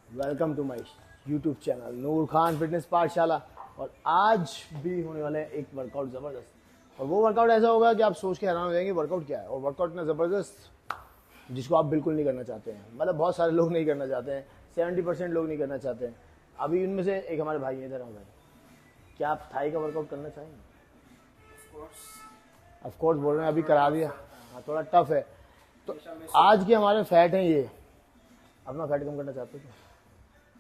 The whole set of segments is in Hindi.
Welcome to my YouTube channel Noor Khan fitness Pathshala. और आज भी होने वाला है एक वर्कआउट ज़बरदस्त। और वो वर्कआउट ऐसा होगा कि आप सोच के हैरान हो जाएंगे वर्कआउट क्या है। और वर्कआउट इतना ज़बरदस्त जिसको आप बिल्कुल नहीं करना चाहते हैं, मतलब बहुत सारे लोग नहीं करना चाहते हैं, 70% लोग नहीं करना चाहते हैं। अभी इनमें से एक हमारे भाई इधर आ भाई, क्या आप थाई का वर्कआउट करना चाहेंगे? ऑफ कोर्स बोल रहे हैं, अभी करा दिया। हाँ, थोड़ा टफ है। तो आज के हमारे फैट हैं ये, अपना फैट कम करना चाहते थे।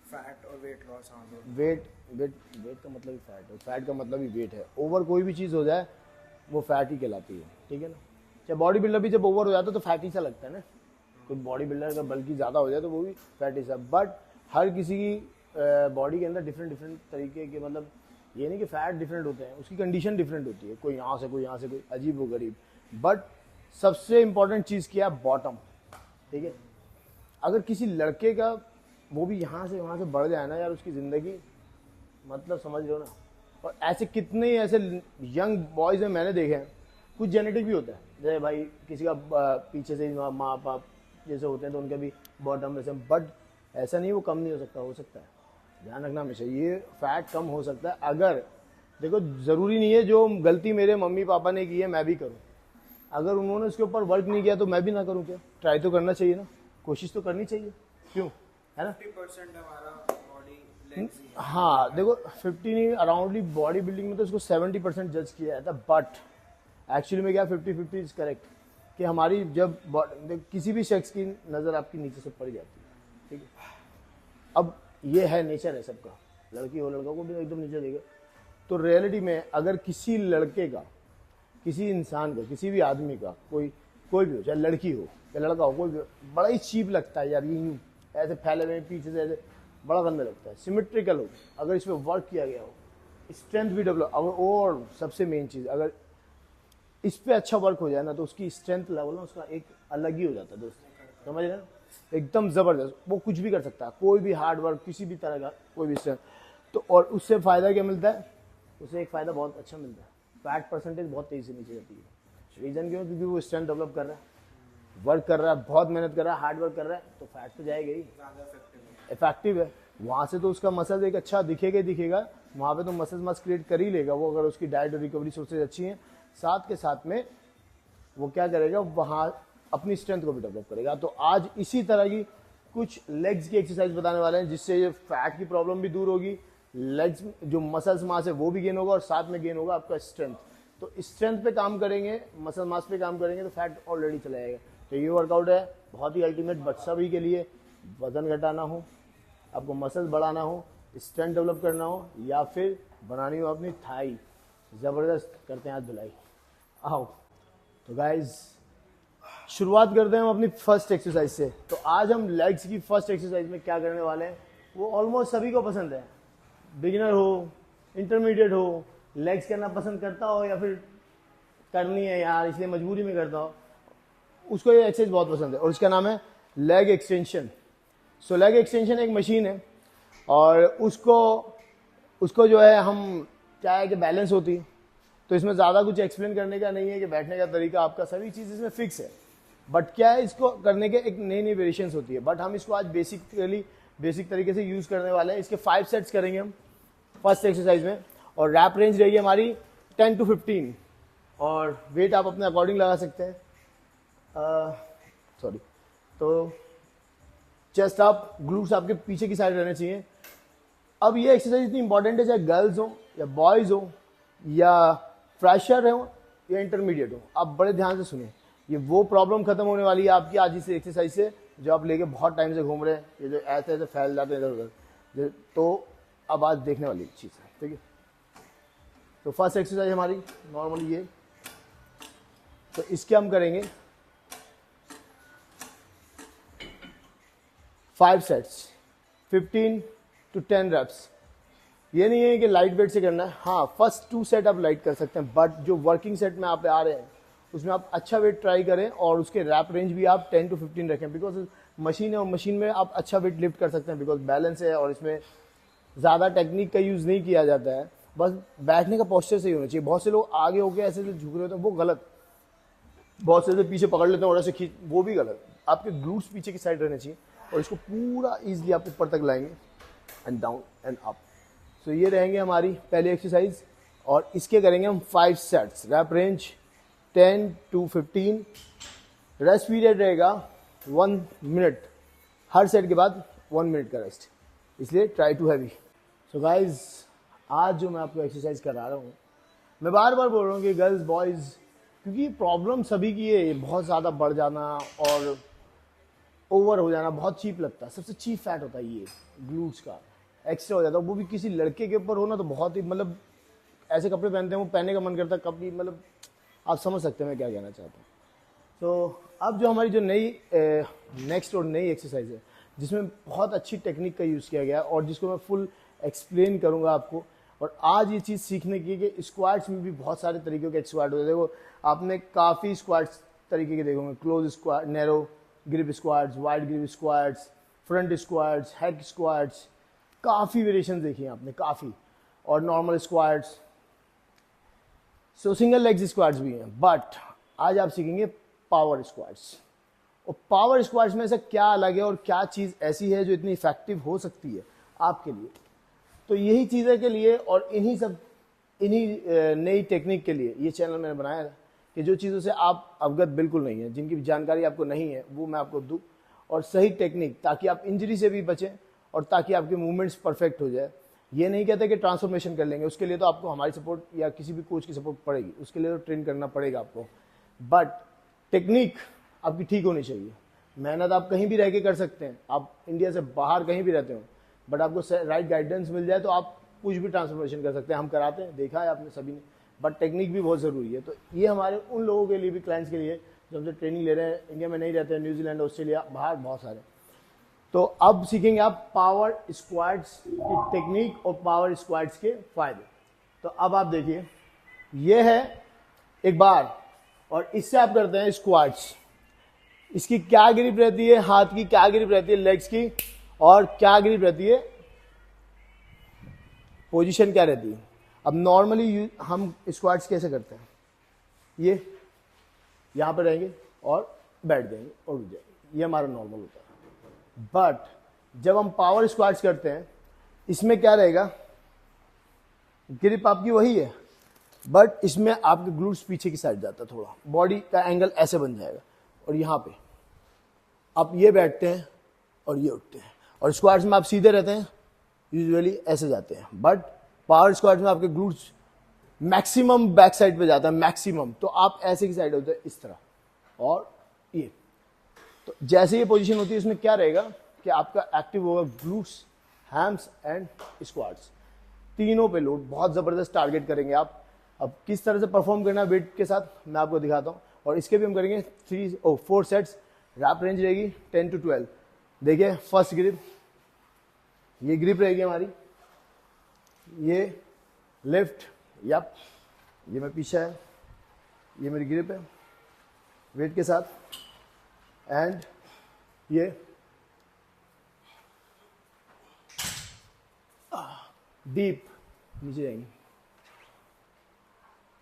फैट और वेट लॉस। हाँ, वेट वेट वेट का मतलब ही फैट है, फैट का मतलब ही वेट है। ओवर कोई भी चीज़ हो जाए वो फैट ही कहलाती है, ठीक है ना। चाहे बॉडी बिल्डर भी जब ओवर हो जाता है तो फैट ही सा लगता है ना। कोई बॉडी बिल्डर का बल्कि ज़्यादा हो जाए तो वो भी फैट ही सा। बट हर किसी की बॉडी के अंदर डिफरेंट डिफरेंट तरीके के, मतलब ये नहीं कि फैट डिफरेंट होते हैं, उसकी कंडीशन डिफरेंट होती है। कोई यहाँ से कोई यहाँ से, कोई अजीब व गरीब। बट सबसे इंपॉर्टेंट चीज़ क्या है? बॉटम, ठीक है। अगर किसी लड़के का वो भी यहाँ से वहाँ से बढ़ जाए ना यार, उसकी ज़िंदगी, मतलब समझ लो ना। और ऐसे कितने ऐसे यंग बॉयज़ हैं मैंने देखे हैं, कुछ जेनेटिक भी होता है। जैसे भाई किसी का पीछे से माँ बाप जैसे होते हैं तो उनका भी बॉटम वैसे, बट ऐसा नहीं वो कम नहीं हो सकता है। ध्यान रखना हमेशा, ये फैट कम हो सकता है। अगर देखो, ज़रूरी नहीं है जो गलती मेरे मम्मी पापा ने की है मैं भी करूँ। अगर उन्होंने उसके ऊपर वर्क नहीं किया तो मैं भी ना करूँ क्या? ट्राई तो करना चाहिए ना, कोशिश तो करनी चाहिए, क्यों, है ना। 50% हमारा बॉडी लेग्स ही है। हाँ देखो, 50 नहीं, अराउंडली बॉडी बिल्डिंग में तो इसको 70% जज किया जाता है। बट एक्चुअली में क्या, 50-50 इज करेक्ट। कि हमारी जब किसी भी शख्स की नज़र आपकी नीचे से पड़ जाती है, ठीक है। अब ये है, नेचर है सबका, लड़की हो लड़का को भी एकदम नीचे देगा। तो रियलिटी में अगर किसी लड़के का, किसी इंसान का, किसी भी आदमी का, कोई भी हो, चाहे लड़की हो या लड़का हो, कोई भी हो, बड़ा ही चीप लगता है यार। ये यूँ ऐसे फैले हुए पीछे से ऐसे बड़ा गंदा लगता है। सिमेट्रिकल हो, अगर इस पर वर्क किया गया हो, स्ट्रेंथ भी डेवलप, और सबसे मेन चीज़, अगर इस पर अच्छा वर्क हो जाए ना तो उसकी स्ट्रेंथ लेवल ना उसका एक अलग ही हो जाता है दोस्त, समझ रहे ना। एकदम ज़बरदस्त, वो कुछ भी कर सकता है, कोई भी हार्ड वर्क, किसी भी तरह का कोई भी स्ट्रेंथ। तो और उससे फ़ायदा क्या मिलता है? उससे एक फ़ायदा बहुत अच्छा मिलता है, फैट परसेंटेज बहुत तेज़ी से नीचे जाती है। रीज़न क्यों? क्योंकि वो स्ट्रेंथ डेवलप कर रहा है, वर्क कर रहा है, बहुत मेहनत कर रहा है, हार्ड वर्क कर रहा है, तो फैट तो जाएगा ही, ज़्यादा इफेक्टिव है। इफेक्टिव है। वहाँ से तो उसका मसल एक अच्छा दिखेगा ही दिखेगा, वहाँ पे तो मसल मास क्रिएट कर ही लेगा वो, अगर उसकी डाइट और रिकवरी सोर्सेज अच्छी हैं। साथ के साथ में वो क्या करेगा, वहाँ अपनी स्ट्रेंथ को भी डेवलप करेगा। तो आज इसी तरह की कुछ लेग्स की एक्सरसाइज बताने वाले हैं, जिससे ये फैट की प्रॉब्लम भी दूर होगी, लेग्स जो मसल्स मास है वो भी गेन होगा, और साथ में गेन होगा आपका स्ट्रेंथ। तो स्ट्रेंथ पे काम करेंगे, मसल मास पे काम करेंगे तो फैट ऑलरेडी चला जाएगा। तो ये वर्कआउट है बहुत ही अल्टीमेट, बच्चा भी के लिए, वजन घटाना हो, आपको मसल बढ़ाना हो, स्ट्रेंथ डेवलप करना हो, या फिर बनानी हो अपनी थाई। ज़बरदस्त करते हैं आज धुलाई, आओ। तो गाइज शुरुआत करते हैं हम अपनी फर्स्ट एक्सरसाइज से। तो आज हम लेग्स की फर्स्ट एक्सरसाइज में क्या करने वाले हैं, वो ऑलमोस्ट सभी को पसंद है। बिगिनर हो, इंटरमीडिएट हो, लेग्स करना पसंद करता हो, या फिर करनी है यार इसलिए मजबूरी में करता हो, उसको ये एक्सरसाइज बहुत पसंद है। और उसका नाम है लेग एक्सटेंशन। सो लेग एक्सटेंशन एक मशीन है, और उसको जो है हम क्या है कि बैलेंस होती है। तो इसमें ज़्यादा कुछ एक्सप्लेन करने का नहीं है, कि बैठने का तरीका आपका सभी चीज़ इसमें फिक्स है। बट क्या है, इसको करने के एक नई नई वेरिएशंस होती है। बट हम इसको आज बेसिक तरीके से यूज़ करने वाले हैं। इसके 5 सेट्स करेंगे हम फर्स्ट एक्सरसाइज में, और रैप रेंज रहेगी हमारी 10 to 15, और वेट आप अपने अकॉर्डिंग लगा सकते हैं। सॉरी, तो चेस्ट आप, ग्लूट्स आपके पीछे की साइड रहने चाहिए। अब ये एक्सरसाइज इतनी इंपॉर्टेंट है, चाहे गर्ल्स हो या बॉयज़ हो या फ्रेशर हो या इंटरमीडिएट हो, आप बड़े ध्यान से सुनिए। ये वो प्रॉब्लम खत्म होने वाली है आपकी आज इस एक्सरसाइज से, जो आप लेके बहुत टाइम से घूम रहे हैं, ये जो ऐसे ऐसे फैल जाते हैं इधर उधर। तो अब आज देखने वाली चीज़ है, ठीक है। तो फर्स्ट एक्सरसाइज हमारी नॉर्मली ये, तो इसके हम करेंगे 5 सेट्स, 15 to 10 रेप्स। ये नहीं है कि लाइट वेट से करना है, हाँ फर्स्ट 2 सेट आप लाइट कर सकते हैं, बट जो वर्किंग सेट में आप आ रहे हैं उसमें आप अच्छा वेट ट्राई करें, और उसके रैप रेंज भी आप 10 to 15 रखें। बिकॉज मशीन है, और मशीन में आप अच्छा वेट लिफ्ट कर सकते हैं, बिकॉज बैलेंस है, और इसमें ज़्यादा टेक्निक का यूज़ नहीं किया जाता है, बस बैठने का पोस्चर सही होना चाहिए। बहुत से लोग आगे होकर ऐसे झुक रहे होते हैं, वो गलत। बहुत से पीछे पकड़ लेते हैं और ऐसे खींच, वो भी गलत। आपके ग्लूट्स पीछे की साइड रहने चाहिए, और इसको पूरा इजीली आप ऊपर तक लाएंगे एंड डाउन एंड अप। सो ये रहेंगे हमारी पहली एक्सरसाइज और इसके करेंगे हम 5 sets. Rap range 10 to 15, rest period रहेगा 1 मिनट, हर सेट के बाद 1 मिनट का रेस्ट, इसलिए try to heavy. So guys आज जो मैं आपको एक्सरसाइज करा रहा हूँ, मैं बार बार बोल रहा हूँ कि गर्ल्स बॉयज़, क्योंकि प्रॉब्लम सभी की है, बहुत ज़्यादा बढ़ जाना और ओवर हो जाना बहुत चीप लगता है। सबसे चीप फैट होता है ये ग्लूट्स का, एक्स्ट्रा हो जाता है, वो भी किसी लड़के के ऊपर हो ना तो बहुत ही मतलब ऐसे कपड़े पहनते हैं वो पहनने का मन करता है कभी, मतलब आप समझ सकते हैं मैं क्या कहना चाहता हूँ। तो अब जो हमारी जो नई नेक्स्ट और नई एक्सरसाइज है जिसमें बहुत अच्छी टेक्निक का यूज़ किया गया है और जिसको मैं फुल एक्सप्लेन करूँगा आपको, और आज ये चीज़ सीखने की कि स्क्वाट्स में भी बहुत सारे तरीक़ों के स्क्वाट होते हैं। देखो आपने काफ़ी स्क्वाट्स तरीके के देखोगे, close squat, narrow grip squats, wide grip squats, front squats, head squats, काफ़ी वेरिएशन देखी हैं आपने काफ़ी, और नॉर्मल स्क्वाट्स, सो सिंगल लेग्स स्क्वाट्स भी हैं। बट आज आप सीखेंगे पावर स्क्वाट्स, और पावर स्क्वाट्स में से क्या अलग है और क्या चीज़ ऐसी है जो इतनी इफेक्टिव हो सकती है आपके लिए। तो यही चीज़ें के लिए और इन्हीं नई टेक्निक के लिए ये चैनल मैंने बनाया है कि जो चीज़ों से आप अवगत बिल्कुल नहीं है, जिनकी जानकारी आपको नहीं है, वो मैं आपको दूँ, और सही टेक्निक, ताकि आप इंजरी से भी बचें और ताकि आपके मूवमेंट्स परफेक्ट हो जाए। ये नहीं कहते कि ट्रांसफॉर्मेशन कर लेंगे, उसके लिए तो आपको हमारी सपोर्ट या किसी भी कोच की सपोर्ट पड़ेगी, उसके लिए तो ट्रेन करना पड़ेगा आपको, बट टेक्निक आपकी ठीक होनी चाहिए। मेहनत आप कहीं भी रह के कर सकते हैं, आप इंडिया से बाहर कहीं भी रहते हो, बट आपको राइट गाइडेंस मिल जाए तो आप कुछ भी ट्रांसफॉर्मेशन कर सकते हैं। हम कराते हैं, देखा है आपने सभी ने, बट टेक्निक भी बहुत ज़रूरी है। तो ये हमारे उन लोगों के लिए भी, क्लाइंट्स के लिए जो हमसे ट्रेनिंग ले रहे हैं, इंडिया में नहीं रहते हैं, न्यूजीलैंड, ऑस्ट्रेलिया, बाहर बहुत सारे। तो अब सीखेंगे आप पावर स्क्वाट्स की टेक्निक और पावर स्क्वाट्स के फायदे। तो अब आप देखिए, ये है एक बार और इससे आप करते हैं स्क्वाट्स। इसकी क्या ग्रिप रहती है, हाथ की क्या ग्रिप रहती है, लेग्स की, और क्या ग्रिप रहती है, पोजीशन क्या रहती है। अब नॉर्मली हम स्क्वाट्स कैसे करते हैं, ये यहां पर रहेंगे और बैठ जाएंगे और उठ जाएंगे, ये हमारा नॉर्मल होता है। बट जब हम पावर स्क्वाट्स करते हैं, इसमें क्या रहेगा, ग्रिप आपकी वही है, बट इसमें आपके ग्लूट्स पीछे की साइड जाता है, थोड़ा बॉडी का एंगल ऐसे बन जाएगा, और यहाँ पे आप ये बैठते हैं और ये उठते हैं, और स्क्वाट्स में आप सीधे रहते हैं, यूजुअली ऐसे जाते हैं, बट पावर स्क्वाट्स में आपके ग्लूट्स मैक्सिमम बैक साइड पे जाता है, मैक्सिमम, तो आप ऐसे की साइड होते हैं इस तरह, और ये तो जैसे ये पोजीशन होती है, इसमें क्या रहेगा कि आपका एक्टिव होगा ग्लूट्स, हैम्स एंड स्क्वाट्स, तीनों पे लोड बहुत ज़बरदस्त टारगेट करेंगे आप। अब किस तरह से परफॉर्म करना है वेट के साथ मैं आपको दिखाता हूँ, और इसके भी हम करेंगे 4 सेट्स। रैप रेंज रहेगी 10 to 12। देखिए फर्स्ट ग्रिप, ये ग्रिप रहेगी हमारी, ये लेफ्ट, यप, ये मैं पीछे है, ये मेरी ग्रिप है वेट के साथ, एंड ये डीप नीचे जाएंगे,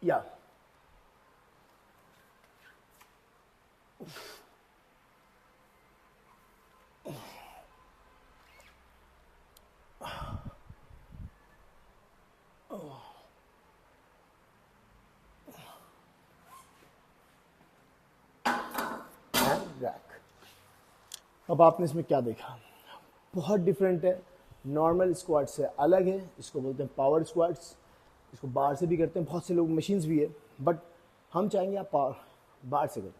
या रैक। अब आपने इसमें क्या देखा, बहुत डिफरेंट है, नॉर्मल स्क्वाट से अलग है, इसको बोलते हैं पावर स्क्वाट्स। इसको बाहर से भी करते हैं, बहुत से लोग मशीन्स भी है, बट हम चाहेंगे आप पावर बाहर से करें,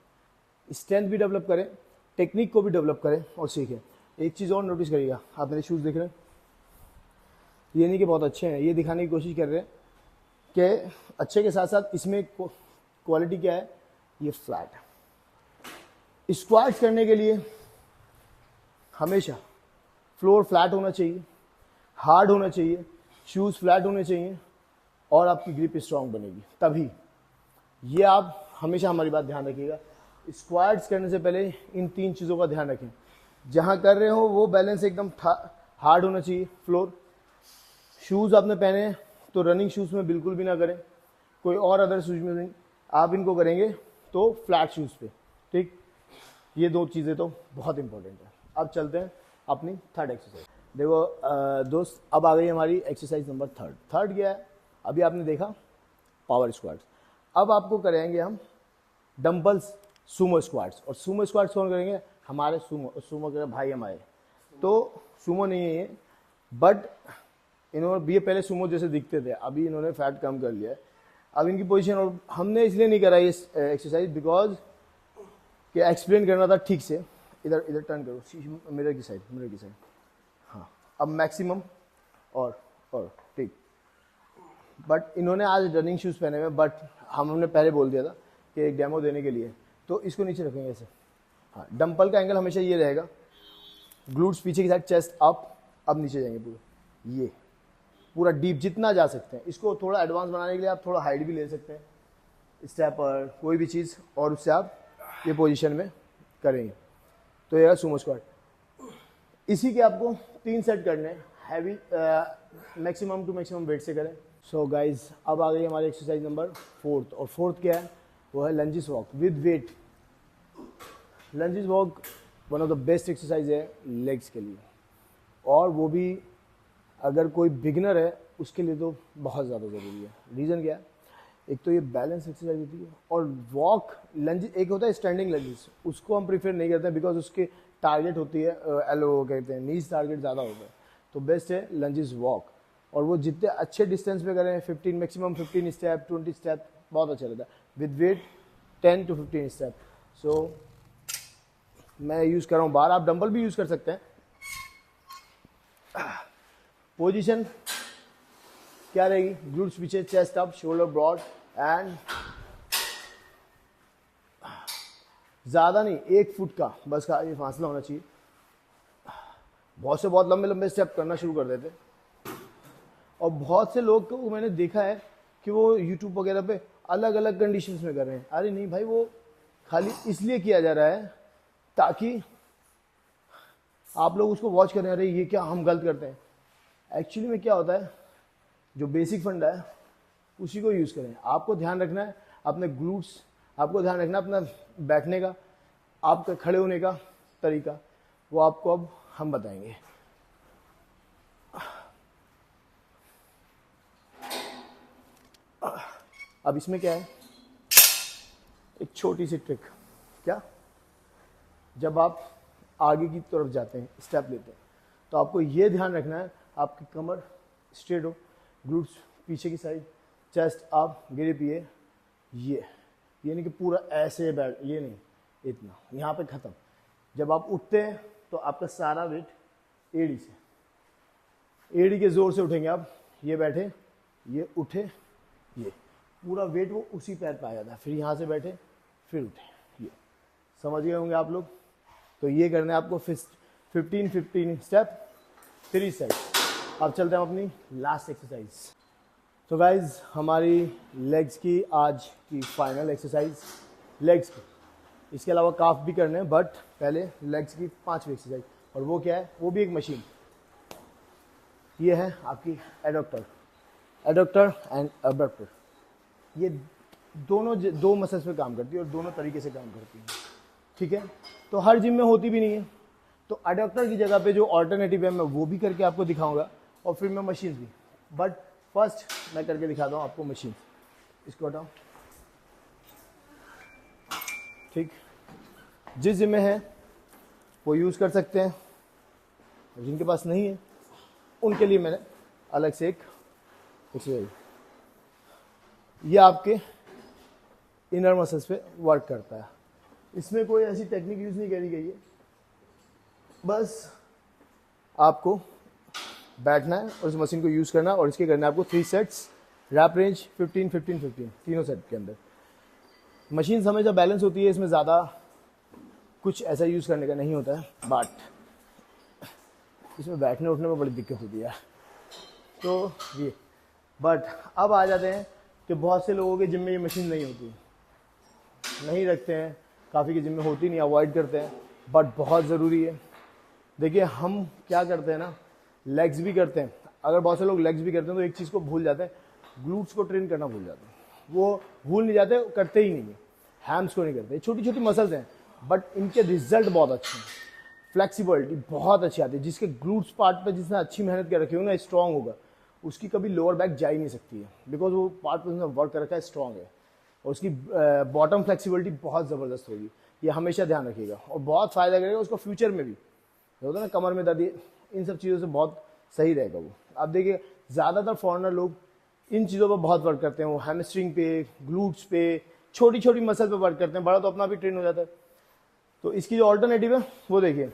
स्ट्रेंथ भी डेवलप करें, टेक्निक को भी डेवलप करें और सीखें। एक चीज़ और नोटिस करिएगा, आप मेरे शूज़ देख रहे हैं, ये नहीं कि बहुत अच्छे हैं, ये दिखाने की कोशिश कर रहे हैं कि अच्छे के साथ साथ इसमें क्वालिटी क्या है, ये फ्लैट है। स्क्वाट्स करने के लिए हमेशा फ्लोर फ्लैट होना चाहिए, हार्ड होना चाहिए, शूज़ फ्लैट होने चाहिए, और आपकी ग्रिप स्ट्रांग बनेगी तभी। ये आप हमेशा हमारी बात ध्यान रखिएगा, स्क्वाट्स करने से पहले इन 3 चीज़ों का ध्यान रखें। जहाँ कर रहे हो वो बैलेंस एकदम हार्ड होना चाहिए, फ्लोर, शूज़ आपने पहने तो रनिंग शूज़ में बिल्कुल भी ना करें, कोई और अदर शूज़ में नहीं, आप इनको करेंगे तो फ्लैट शूज़ पे, ठीक। ये 2 चीज़ें तो बहुत इंपॉर्टेंट है। अब चलते हैं अपनी थर्ड एक्सरसाइज। देखो दोस्त, अब आ गई हमारी एक्सरसाइज नंबर थर्ड क्या है? अभी आपने देखा पावर स्क्वाट्स, अब आपको करेंगे हम डंबल्स सुमो स्क्वाट्स। और सुमो स्क्वाट्स कौन करेंगे? हमारे सुमो के भाई हमारे। तो सुमो नहीं है ये, बट इन्होंने ये पहले सुमो जैसे दिखते थे, अभी इन्होंने फैट कम कर लिया है। अब इनकी पोजीशन, और हमने इसलिए नहीं करा ये एक्सरसाइज बिकॉज कि एक्सप्लेन करना था ठीक से। इधर टर्न करो, मिरर की साइड। हाँ, अब मैक्सिमम और ठीक। बट इन्होंने आज रनिंग शूज़ पहने हुए, बट हमने पहले बोल दिया था कि एक डेमो देने के लिए, तो इसको नीचे रखेंगे ऐसे। हाँ, डंपल का एंगल हमेशा ये रहेगा, ग्लूट्स पीछे की साइड, चेस्ट अप, अब नीचे जाएंगे पूरे, ये पूरा डीप जितना जा सकते हैं। इसको थोड़ा एडवांस बनाने के लिए आप थोड़ा हाइट भी ले सकते हैं, स्टेपर कोई भी चीज़, और उससे आप ये पोजीशन में करेंगे। तो ये है सुमो स्क्वाट। इसी के आपको 3 सेट करने हैं, heavy maximum to maximum weight से करें। सो गाइज, अब आ गई हमारी एक्सरसाइज नंबर 4, और 4 क्या है? वो है lunges walk with weight. Lunges walk one of the best exercise है लेग्स के लिए, और वो भी अगर कोई बिगिनर है उसके लिए तो बहुत ज़्यादा ज़रूरी है। रीज़न क्या है? एक तो ये बैलेंस एक्सरसाइज होती है, और वॉक लंज, एक होता है स्टैंडिंग लंजिस, उसको हम प्रीफर नहीं करते हैं बिकॉज उसके टारगेट होती है एलो कहते हैं, नीज टारगेट ज़्यादा होता है। तो बेस्ट है लंजिस वॉक, और वो जितने अच्छे डिस्टेंस पे करें, 15 मैक्सिमम 15 स्टेप 20 स्टेप, बहुत अच्छा रहता है। With weight 10 to 15 step. So मैं यूज़ कर रहा हूँ बार, आप डंबल भी यूज़ कर सकते हैं। पोजीशन क्या रहेगी? ग्लूट्स पीछे, chest up, shoulder broad, and ज़्यादा नहीं, 1 फुट का बस का ये फासला होना चाहिए। बहुत से बहुत लंबे लंबे स्टेप करना शुरू कर देते, और बहुत से लोग को मैंने देखा है कि वो यूट्यूब वगैरह पे अलग अलग कंडीशंस में कर रहे हैं। अरे नहीं भाई, वो खाली इसलिए किया जा रहा है ताकि आप लोग उसको वॉच करें, अरे ये क्या हम गलत करते हैं। एक्चुअली में क्या होता है, जो बेसिक फंडा है उसी को यूज़ करें। आपको ध्यान रखना है अपने ग्लूट्स, आपको ध्यान रखना है अपना बैठने का, आपका खड़े होने का तरीका, वो आपको अब हम बताएंगे। अब इसमें क्या है, एक छोटी सी ट्रिक। क्या? जब आप आगे की तरफ जाते हैं, स्टेप लेते हैं, तो आपको ये ध्यान रखना है आपकी कमर स्ट्रेट हो, ग्लूट्स पीछे की साइड, चेस्ट अप, गिरे पिए, ये नहीं कि पूरा ऐसे बैठ, ये नहीं, इतना यहाँ पे ख़त्म। जब आप उठते हैं तो आपका सारा वेट एड़ी से, एड़ी के ज़ोर से उठेंगे आप, ये बैठे, ये उठे, ये पूरा वेट वो उसी पैर पे आ जाता है। फिर यहाँ से बैठे, फिर उठे, ये समझ गए होंगे आप लोग। तो ये करना है आपको 15 स्टेप, 3 सेट। अब चलते हैं हम अपनी लास्ट एक्सरसाइज। तो गाइज, हमारी लेग्स की आज की फाइनल एक्सरसाइज लेग्स की, इसके अलावा काफ भी करने हैं, बट पहले लेग्स की 5वीं एक्सरसाइज। और वो क्या है? वो भी एक मशीन, ये है आपकी एडक्टर एंड अबडक्टर। ये दोनों 2 मसल्स पे काम करती है और दोनों तरीके से काम करती है, ठीक है। तो हर जिम में होती भी नहीं है, तो एडक्टर की जगह पे जो ऑल्टरनेटिव है मैं वो भी करके आपको दिखाऊंगा, और फिर मैं मशीन भी। बट फर्स्ट मैं करके दिखाता हूँ आपको मशीन। इसको हटाओ, ठीक। जिस जिम में है वो यूज़ कर सकते हैं, जिनके पास नहीं है उनके लिए मैंने अलग से एक एक्सरसाइज। ये आपके इनर मसल्स पे वर्क करता है। इसमें कोई ऐसी टेक्निक यूज़ नहीं करी गई है, बस आपको बैठना है और इस मशीन को यूज़ करना है, और इसके करना है आपको 3 सेट्स, रैप रेंज 15-15-15, तीनों सेट के अंदर। मशीन हमेशा बैलेंस होती है, इसमें ज़्यादा कुछ ऐसा यूज़ करने का नहीं होता है, बट इसमें बैठने उठने में बड़ी दिक्कत होती है। तो ये, बट अब आ जाते हैं कि बहुत से लोगों के जिम में ये मशीन नहीं होती, नहीं रखते हैं, काफ़ी के जिम में होती नहीं, अवॉइड करते हैं, बट बहुत ज़रूरी है। देखिए हम क्या करते हैं ना, लेग्स भी करते हैं। अगर बहुत से लोग लेग्स भी करते हैं तो एक चीज़ को भूल जाते हैं, ग्लूट्स को ट्रेन करना भूल जाते हैं। वो भूल नहीं जाते, करते ही नहीं है, हैम्स को नहीं करते। छोटी छोटी मसल्स हैं बट इनके रिजल्ट बहुत अच्छे हैं। फ्लेक्सिबिलिटी बहुत अच्छी आती है। जिसके ग्लूट्स पार्ट पे जिसने अच्छी मेहनत कर रखी होगी ना, स्ट्रांग होगा, उसकी कभी लोअर बैक जा ही नहीं सकती है, बिकॉज वो पार्ट पे उसने वर्क कर रखा है, स्ट्रांग है। और उसकी बॉटम फ्लेक्सिबिलिटी बहुत ज़बरदस्त होगी, ये हमेशा ध्यान रखिएगा, और बहुत फ़ायदा करेगा उसको फ्यूचर में भी। होता है ना कमर में दर्द, इन सब चीज़ों से बहुत सही रहेगा वो। आप देखिए ज़्यादातर फॉरेनर लोग इन चीज़ों पर बहुत वर्क करते हैं, वो हैमस्ट्रिंग पे, ग्लूट्स पे, छोटी छोटी मसल पे वर्क करते हैं, बड़ा तो अपना भी ट्रेन हो जाता है। तो इसकी जो ऑल्टरनेटिव है वो देखिए,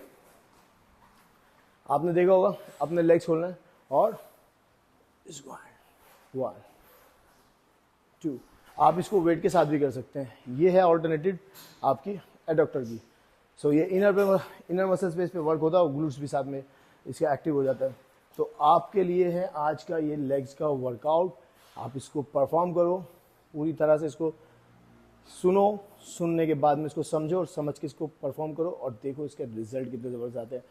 आपने देखा होगा, अपने लेग्स खोलना है और इसको 1 2, आप इसको वेट के साथ भी कर सकते हैं। ये है ऑल्टरनेटिव आपकी एडॉप्टर की। सो ये इनर मसल स्पेस पे वर्क होता है और ग्लूट्स भी साथ में इसके एक्टिव हो जाता है। तो आपके लिए है आज का ये लेग्स का वर्कआउट। आप इसको परफॉर्म करो पूरी तरह से, इसको सुनो, सुनने के बाद में इसको समझो और समझ के इसको परफॉर्म करो और देखो इसके रिजल्ट कितने ज़बरदस्त आते हैं।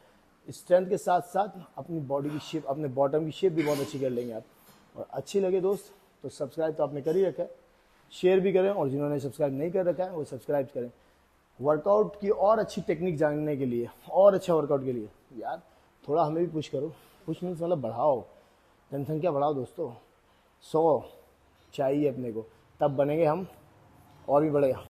स्ट्रेंथ के साथ साथ अपनी बॉडी की शेप, अपने बॉटम की शेप भी बहुत अच्छी कर लेंगे आप। और अच्छी लगे दोस्त तो सब्सक्राइब तो आपने कर ही रखा है, शेयर भी करें, और जिन्होंने सब्सक्राइब नहीं कर रखा है वो सब्सक्राइब करें। वर्कआउट की और अच्छी टेक्निक जानने के लिए, और अच्छा वर्कआउट के लिए यार थोड़ा हमें भी पुश करो। पुश मीन्स मतलब बढ़ाओ, जनसंख्या बढ़ाओ दोस्तों। 100 चाहिए अपने को, तब बनेंगे हम और भी बढ़ेगा।